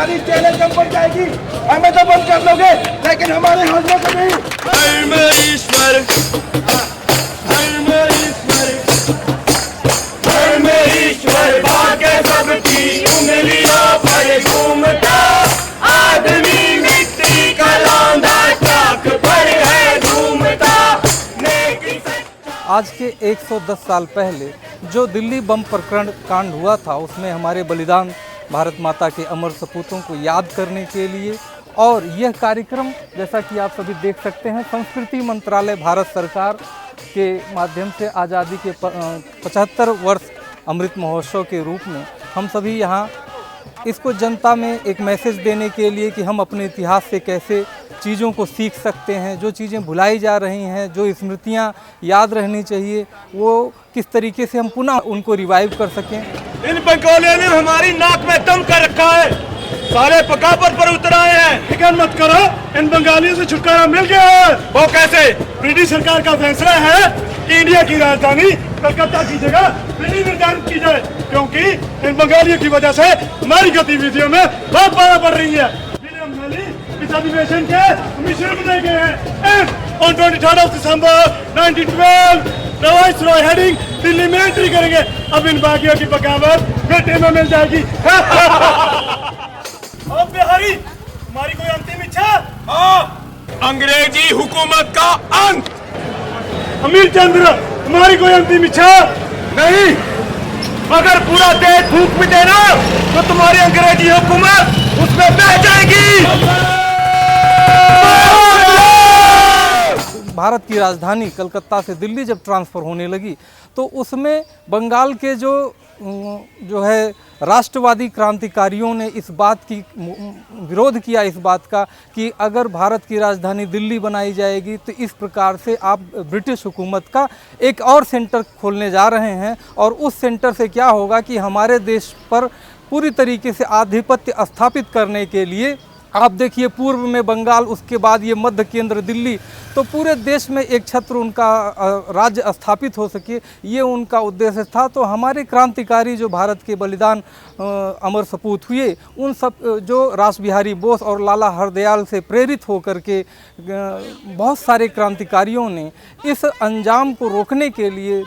हमारी जेलें कम पड़ जाएगी, हमें तो बंद कर लोगे, लेकिन हमारे हौसलों को नहीं। धर्म ईश्वर, धर्म ईश्वर, धर्म ईश्वर, भाग्य सबकी उंगलियों पर घूमता आदमी, मिट्टी का लौंदा चाक पर है घूमता। आज के 110 साल पहले जो दिल्ली बम प्रकरण कांड हुआ था, उसमें हमारे बलिदान भारत माता के अमर सपूतों को याद करने के लिए, और यह कार्यक्रम जैसा कि आप सभी देख सकते हैं, संस्कृति मंत्रालय भारत सरकार के माध्यम से आज़ादी के 75 वर्ष अमृत महोत्सव के रूप में हम सभी यहाँ इसको जनता में एक मैसेज देने के लिए कि हम अपने इतिहास से कैसे चीज़ों को सीख सकते हैं, जो चीज़ें भुलाई जा रही हैं, जो स्मृतियाँ याद रहनी चाहिए, वो किस तरीके से हम पुनः उनको रिवाइव कर सकें। इन बंगालियों ने हमारी नाक में दम कर रखा है, सारे पकापर पर उतर आए हैं। फिक्र मत करो, इन बंगालियों से छुटकारा मिल गया है। वो कैसे? ब्रिटिश सरकार का फैसला है कि इंडिया की राजधानी कलकत्ता की जगह दिल्ली निर्धारित की जाए, क्योंकि इन बंगालियों की वजह से हमारी गतिविधियों में बहुत बाधा बढ़ रही है। विलियम मैली इस अधिवेशन के कमिश्नर बनाए गए हैं। On 23 December 1912 viceroy heading Delhi में एंट्री करेंगे। अब इन बागियों की बगावत बेटे में मिल जाएगी। अब बिहारी, हमारी कोई अंतिम इच्छा? हाँ, अंग्रेजी हुकूमत का अंत। अमीर चंद्र, हमारी कोई अंतिम इच्छा? नहीं, अगर पूरा देश भूख मिटे ना, तो तुम्हारी अंग्रेजी हुकूमत उसमें बह जाएगी। भारत की राजधानी कलकत्ता से दिल्ली जब ट्रांसफ़र होने लगी, तो उसमें बंगाल के जो है राष्ट्रवादी क्रांतिकारियों ने इस बात की विरोध किया, इस बात का कि अगर भारत की राजधानी दिल्ली बनाई जाएगी तो इस प्रकार से आप ब्रिटिश हुकूमत का एक और सेंटर खोलने जा रहे हैं, और उस सेंटर से क्या होगा कि हमारे देश पर पूरी तरीके से आधिपत्य स्थापित करने के लिए, आप देखिए पूर्व में बंगाल, उसके बाद ये मध्य केंद्र दिल्ली, तो पूरे देश में एक छत्र उनका राज्य स्थापित हो सके, ये उनका उद्देश्य था। तो हमारे क्रांतिकारी जो भारत के बलिदान अमर सपूत हुए, उन सब जो रास बिहारी बोस और लाला हरदयाल से प्रेरित होकर के बहुत सारे क्रांतिकारियों ने इस अंजाम को रोकने के लिए,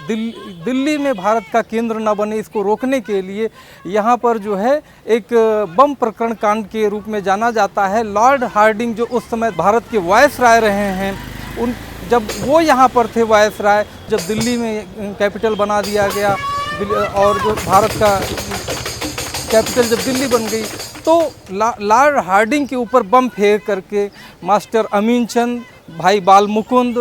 दिल्ली में भारत का केंद्र न बने, इसको रोकने के लिए यहाँ पर जो है एक बम प्रकरण कांड के रूप में जाना जाता है। लॉर्ड हार्डिंग जो उस समय भारत के वायसराय रहे हैं, जब वो यहाँ पर थे वायसराय, जब दिल्ली में कैपिटल बना दिया गया और जो भारत का कैपिटल जब दिल्ली बन गई, तो लॉर्ड हार्डिंग के ऊपर बम फेंक करके मास्टर अमीनचंद, भाई बाल मुकुंद,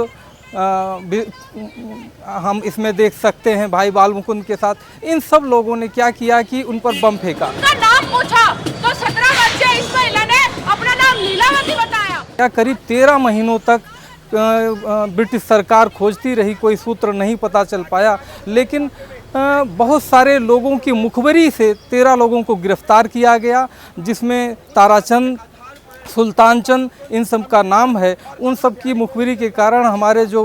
हम इसमें देख सकते हैं भाई बाल मुकुंद के साथ, इन सब लोगों ने क्या किया कि उन पर बम फेंका। नाम पूछा तो 17 बच्चे इस महिला ने अपना नाम लीलावती बताया। क्या करीब 13 महीनों तक ब्रिटिश सरकार खोजती रही, कोई सूत्र नहीं पता चल पाया, लेकिन बहुत सारे लोगों की मुखबरी से 13 लोगों को गिरफ्तार किया गया, जिसमें ताराचंद, सुल्तान चंद, इन सब का नाम है। उन सब की मुखबिरी के कारण हमारे जो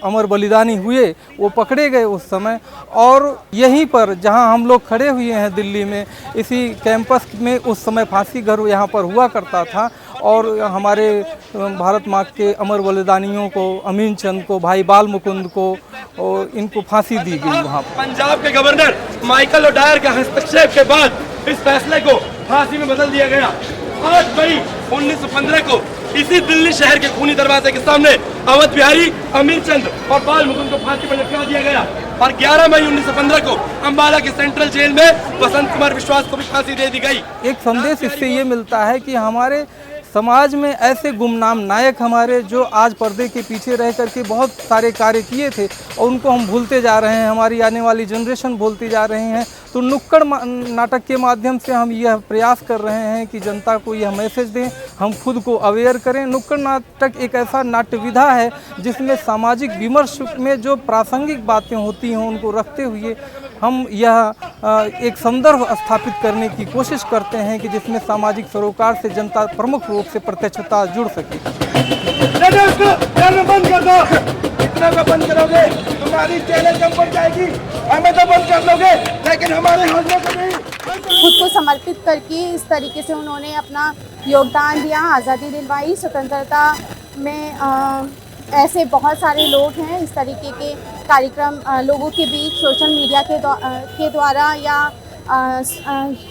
अमर बलिदानी हुए वो पकड़े गए उस समय, और यहीं पर जहां हम लोग खड़े हुए हैं दिल्ली में, इसी कैंपस में उस समय फांसी घर यहाँ पर हुआ करता था, और हमारे भारत माँ के अमर बलिदानियों को, अमीन चंद को, भाई बाल मुकुंद को, और इनको फांसी दी गई वहाँ पर। पंजाब के गवर्नर माइकल ओडायर के हस्तक्षेप के बाद इस फैसले को फांसी में बदल दिया गया। 8 मई 1915 को इसी दिल्ली शहर के खूनी दरवाजे के सामने अवध बिहारी, अमीर चंद और बाल मुकुंद को फांसी पर लटका दिया गया, और 11 मई 1915 को अंबाला के सेंट्रल जेल में वसंत कुमार विश्वास को भी फांसी दे दी गई। एक संदेश इससे ये मिलता है कि हमारे समाज में ऐसे गुमनाम नायक हमारे, जो आज पर्दे के पीछे रह करके बहुत सारे कार्य किए थे, और उनको हम भूलते जा रहे हैं, हमारी आने वाली जनरेशन भूलती जा रही हैं। तो नुक्कड़ नाटक के माध्यम से हम यह प्रयास कर रहे हैं कि जनता को यह मैसेज दें, हम खुद को अवेयर करें। नुक्कड़ नाटक एक ऐसा नाट्य विधा है जिसमें सामाजिक विमर्श में जो प्रासंगिक बातें होती हैं उनको रखते हुए हम यह एक संदर्भ स्थापित करने की कोशिश करते हैं कि जिसमें सामाजिक सरोकार से जनता प्रमुख रूप से प्रत्यक्षता जुड़ सके। बंद कर दो। चैनलों को बंद करोगे, हमारी चैनल कम पड़ जाएगी। हमें तो बंद कर लोगे, लेकिन हमारे हौसलों को नहीं। खुद को समर्पित करके इस तरीके से उन्होंने अपना योगदान दिया, आज़ादी दिलवाई, स्वतंत्रता में ऐसे बहुत सारे लोग हैं इस तरीके के कार्यक्रम लोगों के बीच सोशल मीडिया के द्वारा या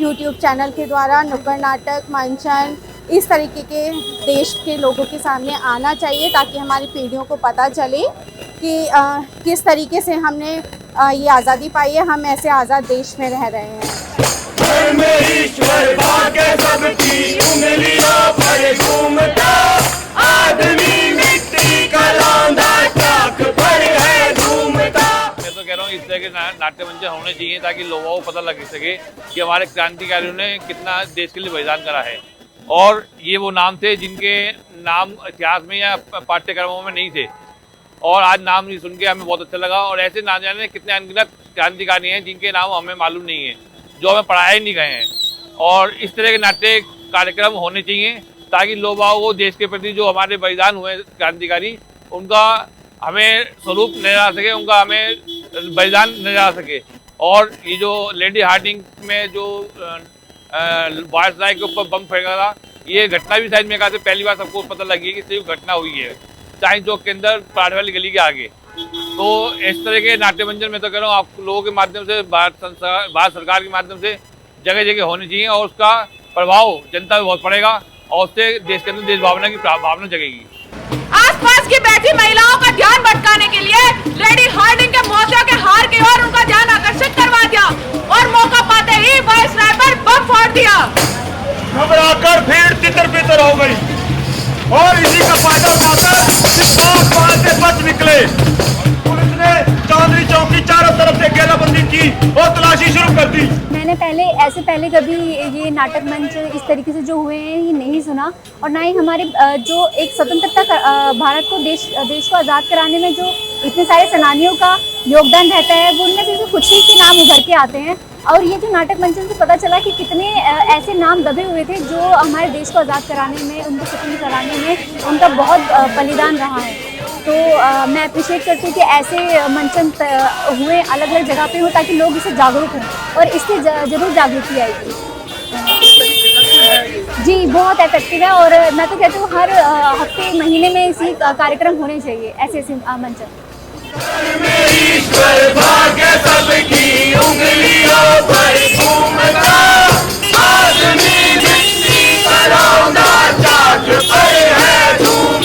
यूट्यूब चैनल के द्वारा नुक्कड़ नाटक, मंचन, इस तरीके के देश के लोगों के सामने आना चाहिए ताकि हमारी पीढ़ियों को पता चले कि किस तरीके से हमने ये आज़ादी पाई है, हम ऐसे आज़ाद देश में रह रहे हैं। ईश्वर भाग्य सबकी उंगलियों पर घूमता आदमी मिट्टी का लौंदा चाक पर है घूमता। मैं तो कह रहा हूँ इस तरह के नाट्य मंचन होने चाहिए ताकि लोगों को पता लग सके कि हमारे क्रांतिकारियों ने कितना देश के लिए बलिदान करा है। और ये वो नाम थे जिनके नाम इतिहास में या पाठ्यक्रमों में नहीं थे, और आज नाम नहीं सुन के हमें बहुत अच्छा लगा। और ऐसे ना जाने कितने अनगिनत क्रांतिकारी हैं जिनके नाम हमें मालूम नहीं है, जो हमें पढ़ाए नहीं गए हैं। और इस तरह के नाट्य कार्यक्रम होने चाहिए ताकि लोग वो देश के प्रति जो हमारे बलिदान हुए क्रांतिकारी, उनका हमें स्वरूप नजर आ सके, उनका हमें बलिदान नजर आ सके। और ये जो लेडी हार्डिंग में जो वायस राय के ऊपर बम फेंका था, ये घटना भी शायद मेरे ख्याल से पहली बार सबको पता लगी है कि सही घटना हुई है साइंस चौक के अंदर पराठे वाली गली के आगे। तो इस तरह के नाट्य मंचन मैं तो कह रहा हूँ आप लोगों के माध्यम से, भारत सरकार के माध्यम से जगह जगह होनी चाहिए, और उसका प्रभाव जनता पे बहुत पड़ेगा और उससे देश के अंदर देश भावना की भावना जगेगी। आसपास की बैठी महिलाओं का ध्यान भटकाने के लिए लेडी हार्डिंग के मोर्चा के हार की ओर उनका ध्यान आकर्षित करवा दिया और मौका पाते ही वायस राय पर बम फोड़ दिया। घबराकर भीड़ तितर बितर हो गई और इसी का फायदा उठाकर वहां से बच निकले। पुलिस ने चांदनी चौक की चारों तरफ से घेराबंदी की और तलाशी शुरू कर दी। मैंने पहले कभी ये नाटक मंच इस तरीके से जो हुए हैं ये नहीं सुना, और ना ही हमारे जो एक स्वतंत्रता भारत को देश को आज़ाद कराने में जो इतने सारे सेनानियों का योगदान रहता है, वो उनमें से कुछ ही के नाम उभर के आते हैं। और ये जो नाटक मंचन से पता चला कि कितने ऐसे नाम दबे हुए थे जो हमारे देश को आज़ाद कराने में, उनको स्वतंत्र कराने में उनका बहुत बलिदान रहा है। तो मैं अप्रिशिएट करती हूँ कि ऐसे मंचन हुए अलग अलग जगह पे हो ताकि लोग इससे जागरूक हों, और इससे ज़रूर जागृति आएगी। जी बहुत इफेक्टिव है, और मैं तो कहती हूँ हर हफ्ते महीने में इसी कार्यक्रम होने चाहिए, ऐसे मंचन। ईश्वर भाग्य सबकी उंगलियों पर घूमता आदमी मिट्टी का लौंदा चाक पर है घूमता।